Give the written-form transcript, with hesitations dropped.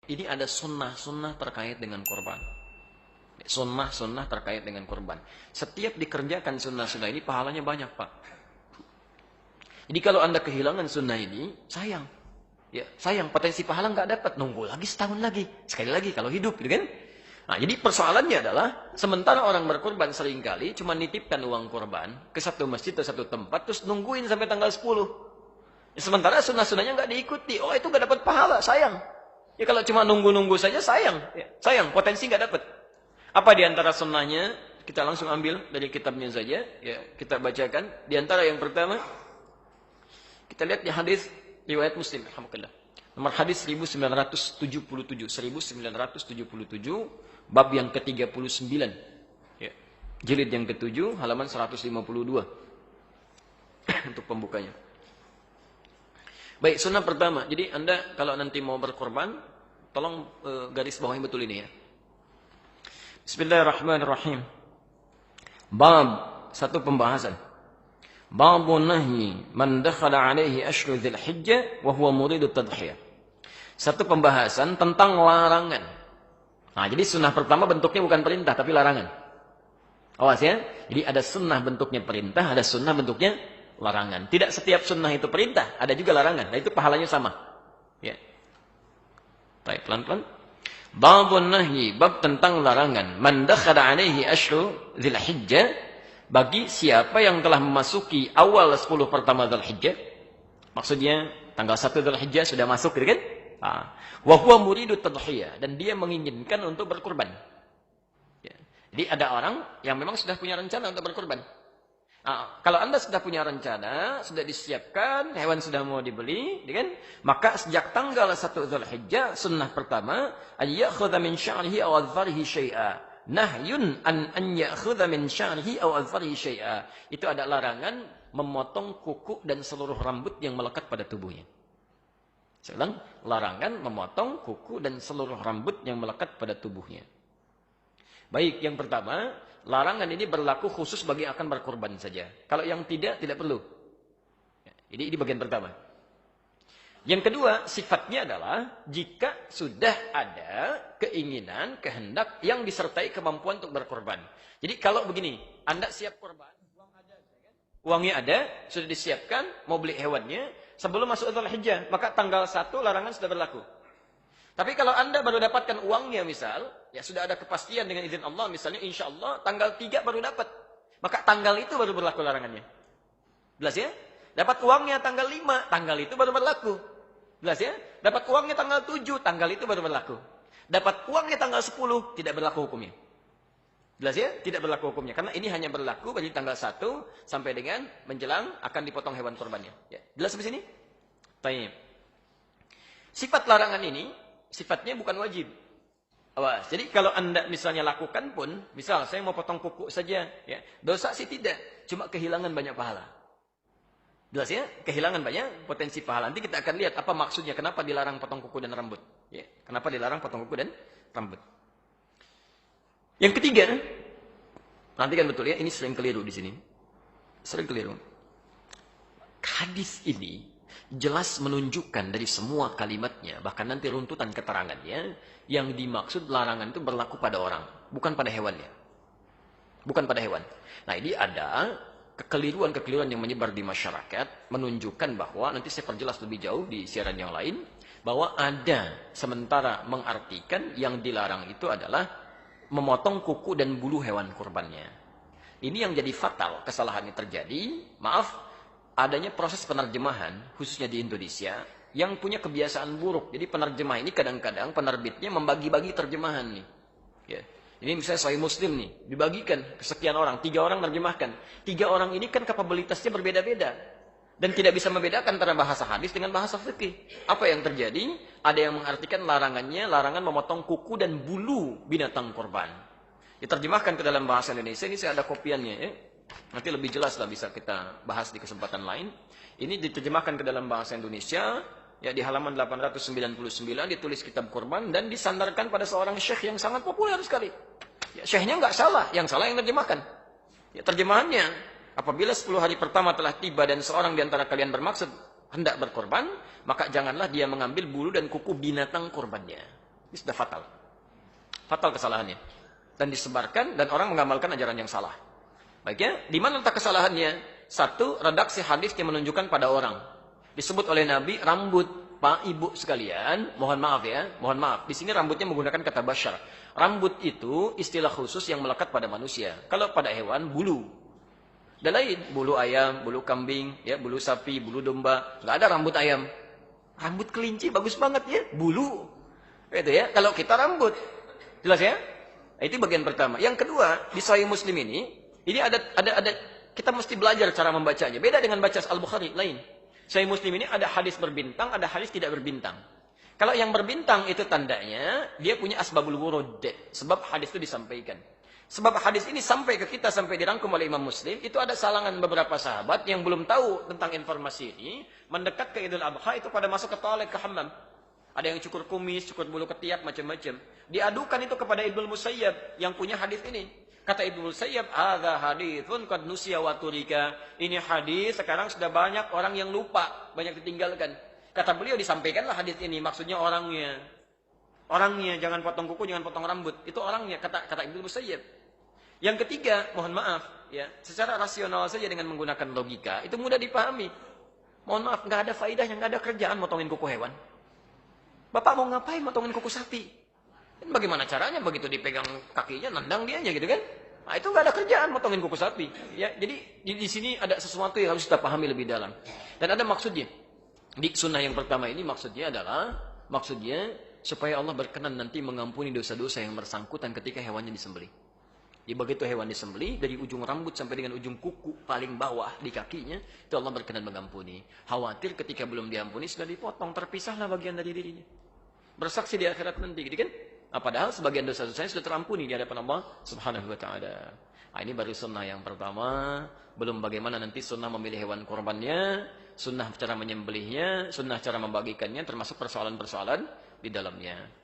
Ini ada sunnah-sunnah terkait dengan kurban. Sunnah-sunnah terkait dengan kurban. Setiap dikerjakan sunnah-sunnah ini pahalanya banyak, Pak. Jadi kalau Anda kehilangan sunnah ini, sayang. Ya, sayang, potensi pahala nggak dapat. Nunggu lagi setahun lagi. Sekali lagi kalau hidup, gitu kan? Nah, jadi persoalannya adalah, sementara orang berkurban seringkali cuma nitipkan uang kurban ke satu masjid atau satu tempat, terus nungguin sampai tanggal 10. Ya, sementara sunnah-sunnahnya nggak diikuti. Oh, itu nggak dapat pahala, sayang. Ya kalau cuma nunggu-nunggu saja, sayang. Ya, sayang, potensi nggak dapat. Apa di antara sunnahnya? Kita langsung ambil dari kitabnya saja. Ya, kita bacakan. Di antara yang pertama, kita lihat di hadis riwayat Muslim, alhamdulillah. Nomor hadis 1977, 1977, bab yang ke-39. Ya. Jilid yang ke-7, halaman 152. Untuk pembukanya. Baik, sunnah pertama. Jadi Anda kalau nanti mau berkorban, tolong garis bawahi betul ini ya. Bismillahirrahmanirrahim. Bab, satu pembahasan. Babun nahyi man dakhala alaihi ashru dzil hijjah wa huwa muridu tadhiyah. Satu pembahasan tentang larangan. Nah, jadi sunnah pertama bentuknya bukan perintah tapi larangan. Awas ya. Jadi ada sunnah bentuknya perintah, ada sunnah bentuknya larangan. Tidak setiap sunnah itu perintah, ada juga larangan. Nah, itu pahalanya sama. Ya. Baik, pelan-pelan. Babun nahyi, bab tentang larangan. Man dakhala alaihi ashru dzil hijjah, bagi siapa yang telah memasuki awal 10 pertama Dzulhijjah. Maksudnya tanggal 1 Dzulhijjah sudah masuk, gitu kan? Wa huwa muridu tadhiyah, dan dia menginginkan untuk berkurban. Ya. Jadi ada orang yang memang sudah punya rencana untuk berkurban. Kalau Anda sudah punya rencana, sudah disiapkan, hewan sudah mau dibeli, kan? Maka sejak tanggal 1 Dzulhijjah, sunnah pertama, ayyakhudha min sya'rihi aw adfarihi syai'a. Nahyun an ya'khudha min sya'rihi aw adfarihi syai'a. Itu ada larangan memotong kuku dan seluruh rambut yang melekat pada tubuhnya. Saya ulang, larangan memotong kuku dan seluruh rambut yang melekat pada tubuhnya. Baik, yang pertama, larangan ini berlaku khusus bagi yang akan berkorban saja. Kalau yang tidak perlu. Jadi ini bagian pertama. Yang kedua, sifatnya adalah jika sudah ada keinginan, kehendak yang disertai kemampuan untuk berkorban. Jadi kalau begini, Anda siap korban, uang ada, kan? Uangnya ada, sudah disiapkan, mau beli hewannya, sebelum masuk Dzulhijjah, maka tanggal 1 larangan sudah berlaku. Tapi kalau Anda baru dapatkan uangnya misal, ya sudah ada kepastian dengan izin Allah, misalnya insya Allah tanggal 3 baru dapat, maka tanggal itu baru berlaku larangannya. Jelas ya? Dapat uangnya tanggal 5, tanggal itu baru berlaku. Jelas ya? Dapat uangnya tanggal 7, tanggal itu baru berlaku. Dapat uangnya tanggal 10, tidak berlaku hukumnya. Jelas ya? Tidak berlaku hukumnya. Karena ini hanya berlaku bagi tanggal 1 sampai dengan menjelang akan dipotong hewan korbannya. Ya. Jelas sampai sini? Baik. Sifat larangan ini, sifatnya bukan wajib. Awas. Jadi kalau Anda misalnya lakukan pun, misal saya mau potong kuku saja, ya, dosa sih tidak. Cuma kehilangan banyak pahala. Jelas ya? Kehilangan banyak potensi pahala. Nanti kita akan lihat apa maksudnya. Kenapa dilarang potong kuku dan rambut. Ya. Kenapa dilarang potong kuku dan rambut. Yang ketiga. Nanti kan betul ya. Ini sering keliru di sini. Sering keliru. Hadis ini jelas menunjukkan dari semua kalimatnya. Bahkan nanti runtutan keterangannya. Yang dimaksud larangan itu berlaku pada orang. Bukan pada hewannya. Bukan pada hewan. Nah ini ada kekeliruan-kekeliruan yang menyebar di masyarakat menunjukkan bahwa, nanti saya perjelas lebih jauh di siaran yang lain, bahwa ada sementara mengartikan yang dilarang itu adalah memotong kuku dan bulu hewan kurbannya. Ini yang jadi fatal, kesalahannya terjadi, maaf, adanya proses penerjemahan, khususnya di Indonesia, yang punya kebiasaan buruk. Jadi penerjemah ini kadang-kadang penerbitnya membagi-bagi terjemahan nih. Ya. Ini misalnya Sahih Muslim nih, dibagikan ke sekian orang, 3 orang menerjemahkan. 3 orang ini kan kapabilitasnya berbeda-beda. Dan tidak bisa membedakan antara bahasa hadis dengan bahasa fikih. Apa yang terjadi? Ada yang mengartikan larangannya, larangan memotong kuku dan bulu binatang korban. Diterjemahkan ke dalam bahasa Indonesia, ini saya ada kopiannya ya. Nanti lebih jelas lah bisa kita bahas di kesempatan lain. Ini diterjemahkan ke dalam bahasa Indonesia, ya di halaman 899 ditulis kitab kurban dan disandarkan pada seorang syekh yang sangat populer sekali. Ya, syekhnya nggak salah, yang salah yang terjemahkan. Ya, terjemahannya, apabila 10 hari pertama telah tiba dan seorang di antara kalian bermaksud hendak berkorban, maka janganlah dia mengambil bulu dan kuku binatang korbannya. Ini sudah fatal. Fatal kesalahannya. Dan disebarkan dan orang mengamalkan ajaran yang salah. Baiknya, di mana letak kesalahannya? Satu, redaksi hadis yang menunjukkan pada orang. Disebut oleh Nabi, rambut. Pak, ibu sekalian, mohon maaf ya, mohon maaf. Di sini rambutnya menggunakan kata basyar. Rambut itu istilah khusus yang melekat pada manusia. Kalau pada hewan, bulu. Dan lain, bulu ayam, bulu kambing, ya, bulu sapi, bulu domba. Nggak ada rambut ayam. Rambut kelinci bagus banget ya, bulu. Itu ya, kalau kita rambut. Jelas ya? Nah, itu bagian pertama. Yang kedua, di Sahih Muslim ini ada kita mesti belajar cara membacanya. Beda dengan baca Al-Bukhari, lain. Sahih Muslim ini ada hadis berbintang, ada hadis tidak berbintang. Kalau yang berbintang itu tandanya dia punya asbabul wurud, sebab hadis itu disampaikan. Sebab hadis ini sampai ke kita, sampai dirangkum oleh Imam Muslim, itu ada salangan beberapa sahabat yang belum tahu tentang informasi ini, mendekat ke Idul Adha itu pada masuk ke toilet, ke hammam. Ada yang cukur kumis, cukur bulu ketiak, macam-macam. Diadukan itu kepada Ibnu Musayyab yang punya hadis ini. Kata Ibnu Musayyab, "Hadza haditsun qad nusiya wa turika." Ini hadis sekarang sudah banyak orang yang lupa, banyak ditinggalkan. Kata beliau, disampaikanlah hadis ini, maksudnya orangnya. Orangnya, jangan potong kuku, jangan potong rambut. Itu orangnya, kata Ibnu Musayyab. Yang ketiga, mohon maaf, ya, secara rasional saja dengan menggunakan logika, itu mudah dipahami. Mohon maaf, nggak ada faedahnya, nggak ada kerjaan motongin kuku hewan. Bapak mau ngapain motongin kuku sapi? Bagaimana caranya begitu dipegang kakinya, nendang dia aja gitu kan? Nah, itu nggak ada kerjaan motongin kuku sapi. Ya, jadi di sini ada sesuatu yang harus kita pahami lebih dalam. Dan ada maksudnya. Di sunnah yang pertama ini maksudnya supaya Allah berkenan nanti mengampuni dosa-dosa yang bersangkutan ketika hewannya disembelih. Jadi begitu hewan disembelih, dari ujung rambut sampai dengan ujung kuku paling bawah di kakinya, itu Allah berkenan mengampuni. Khawatir ketika belum diampuni sudah dipotong, terpisahlah bagian dari dirinya. Bersaksi di akhirat nanti, gitu kan? Nah, padahal sebagian dosa-dosanya sudah terampuni di hadapan Allah Subhanahu wa taala. Nah, ini baru sunnah yang pertama, belum bagaimana nanti sunnah memilih hewan korbannya, sunnah cara menyembelihnya, sunnah cara membagikannya, termasuk persoalan-persoalan di dalamnya.